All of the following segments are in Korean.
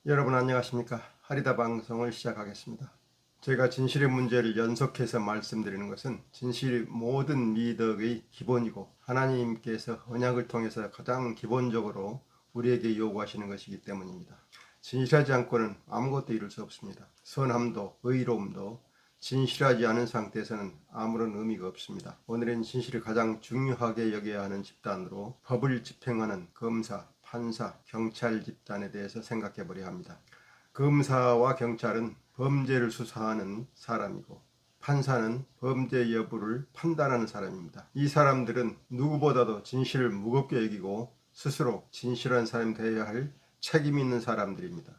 여러분 안녕하십니까? 하리다 방송을 시작하겠습니다. 제가 진실의 문제를 연속해서 말씀드리는 것은 진실이 모든 미덕의 기본이고 하나님께서 언약을 통해서 가장 기본적으로 우리에게 요구하시는 것이기 때문입니다. 진실하지 않고는 아무것도 이룰 수 없습니다. 선함도 의로움도 진실하지 않은 상태에서는 아무런 의미가 없습니다. 오늘은 진실을 가장 중요하게 여겨야 하는 집단으로 법을 집행하는 검사, 판사, 경찰 집단에 대해서 생각해 보려 합니다. 검사와 경찰은 범죄를 수사하는 사람이고 판사는 범죄 여부를 판단하는 사람입니다. 이 사람들은 누구보다도 진실을 무겁게 여기고 스스로 진실한 사람이 되어야 할 책임 있는 사람들입니다.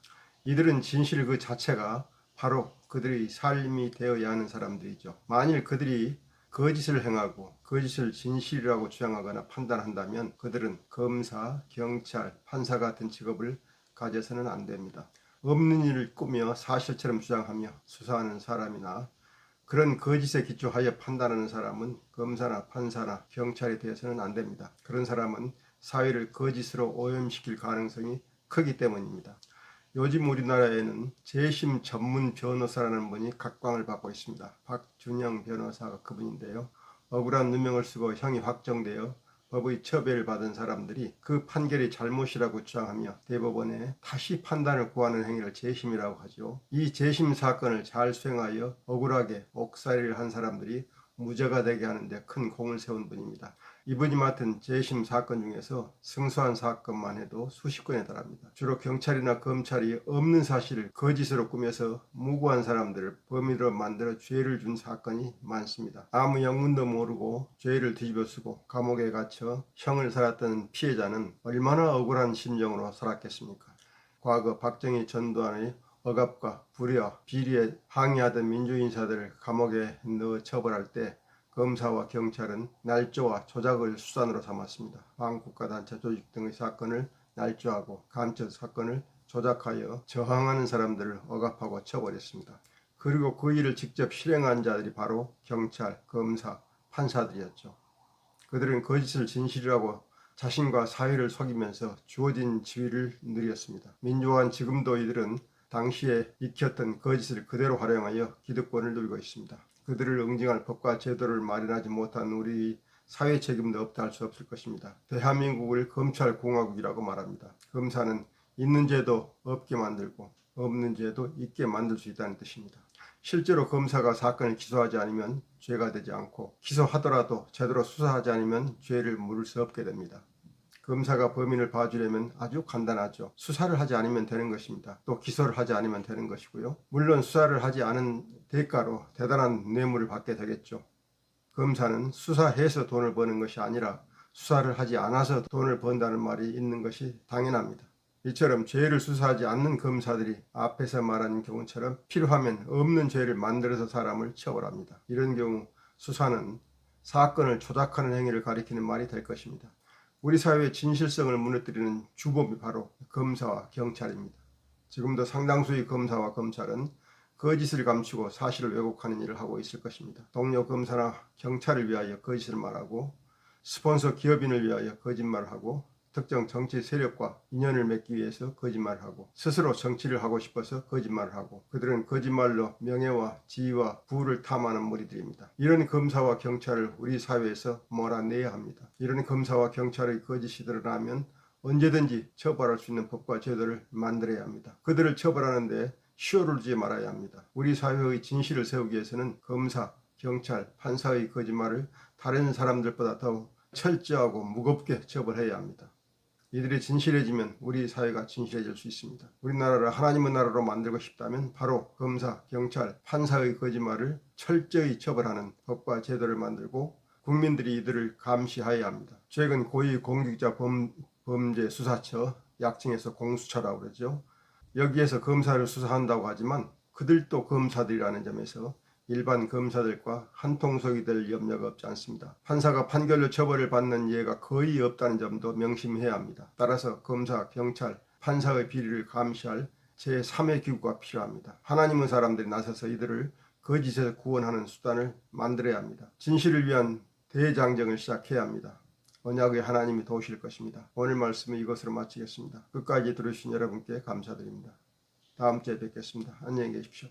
이들은 진실 그 자체가 바로 그들의 삶이 되어야 하는 사람들이죠. 만일 그들이 거짓을 행하고 거짓을 진실이라고 주장하거나 판단한다면 그들은 검사, 경찰, 판사 같은 직업을 가져서는 안 됩니다. 없는 일을 꾸며 사실처럼 주장하며 수사하는 사람이나 그런 거짓에 기초하여 판단하는 사람은 검사나 판사나 경찰에 대해서는 안 됩니다. 그런 사람은 사회를 거짓으로 오염시킬 가능성이 크기 때문입니다. 요즘 우리나라에는 재심 전문 변호사라는 분이 각광을 받고 있습니다. 박준영 변호사가 그분인데요. 억울한 누명을 쓰고 형이 확정되어 법의 처벌을 받은 사람들이 그 판결이 잘못이라고 주장하며 대법원에 다시 판단을 구하는 행위를 재심이라고 하죠. 이 재심 사건을 잘 수행하여 억울하게 옥살이를 한 사람들이 무죄가 되게 하는데 큰 공을 세운 분입니다. 이분이 맡은 재심 사건 중에서 승소한 사건만 해도 수십 건에 달합니다. 주로 경찰이나 검찰이 없는 사실을 거짓으로 꾸며서 무고한 사람들을 범인으로 만들어 죄를 준 사건이 많습니다. 아무 영문도 모르고 죄를 뒤집어 쓰고 감옥에 갇혀 형을 살았던 피해자는 얼마나 억울한 심정으로 살았겠습니까? 과거 박정희 전두환의 억압과 불의와 비리에 항의하던 민주인사들을 감옥에 넣어 처벌할 때 검사와 경찰은 날조와 조작을 수단으로 삼았습니다. 반국가단체 조직 등의 사건을 날조하고 간첩 사건을 조작하여 저항하는 사람들을 억압하고 처벌했습니다. 그리고 그 일을 직접 실행한 자들이 바로 경찰, 검사, 판사들이었죠. 그들은 거짓을 진실이라고 자신과 사회를 속이면서 주어진 지위를 누렸습니다. 민주화한 지금도 이들은 당시에 익혔던 거짓을 그대로 활용하여 기득권을 누리고 있습니다. 그들을 응징할 법과 제도를 마련하지 못한 우리 사회 책임도 없다 할 수 없을 것입니다. 대한민국을 검찰공화국이라고 말합니다. 검사는 있는 죄도 없게 만들고 없는 죄도 있게 만들 수 있다는 뜻입니다. 실제로 검사가 사건을 기소하지 않으면 죄가 되지 않고 기소하더라도 제대로 수사하지 않으면 죄를 물을 수 없게 됩니다. 검사가 범인을 봐주려면 아주 간단하죠. 수사를 하지 않으면 되는 것입니다. 또 기소를 하지 않으면 되는 것이고요. 물론 수사를 하지 않은 대가로 대단한 뇌물을 받게 되겠죠. 검사는 수사해서 돈을 버는 것이 아니라 수사를 하지 않아서 돈을 번다는 말이 있는 것이 당연합니다. 이처럼 죄를 수사하지 않는 검사들이 앞에서 말한 경우처럼 필요하면 없는 죄를 만들어서 사람을 처벌합니다. 이런 경우 수사는 사건을 조작하는 행위를 가리키는 말이 될 것입니다. 우리 사회의 진실성을 무너뜨리는 주범이 바로 검사와 경찰입니다. 지금도 상당수의 검사와 검찰은 거짓을 감추고 사실을 왜곡하는 일을 하고 있을 것입니다. 동료 검사나 경찰을 위하여 거짓을 말하고 스폰서 기업인을 위하여 거짓말을 하고 특정 정치 세력과 인연을 맺기 위해서 거짓말을 하고 스스로 정치를 하고 싶어서 거짓말을 하고 그들은 거짓말로 명예와 지위와 부를 탐하는 무리들입니다. 이런 검사와 경찰을 우리 사회에서 몰아내야 합니다. 이런 검사와 경찰의 거짓이 드러나면 언제든지 처벌할 수 있는 법과 제도를 만들어야 합니다. 그들을 처벌하는데 시효를 두지 말아야 합니다. 우리 사회의 진실을 세우기 위해서는 검사, 경찰, 판사의 거짓말을 다른 사람들보다 더 철저하고 무겁게 처벌해야 합니다. 이들이 진실해지면 우리 사회가 진실해질 수 있습니다. 우리나라를 하나님의 나라로 만들고 싶다면 바로 검사, 경찰, 판사의 거짓말을 철저히 처벌하는 법과 제도를 만들고 국민들이 이들을 감시해야 합니다. 최근 고위공직자 범죄 수사처, 약칭해서 공수처라고 그러죠. 여기에서 검사를 수사한다고 하지만 그들도 검사들이라는 점에서 일반 검사들과 한통속이 될 염려가 없지 않습니다. 판사가 판결로 처벌을 받는 예가 거의 없다는 점도 명심해야 합니다. 따라서 검사, 경찰, 판사의 비리를 감시할 제3의 기구가 필요합니다. 하나님의 사람들이 나서서 이들을 거짓에서 구원하는 수단을 만들어야 합니다. 진실을 위한 대장정을 시작해야 합니다. 언약의 하나님이 도우실 것입니다. 오늘 말씀은 이것으로 마치겠습니다. 끝까지 들으신 여러분께 감사드립니다. 다음 주에 뵙겠습니다. 안녕히 계십시오.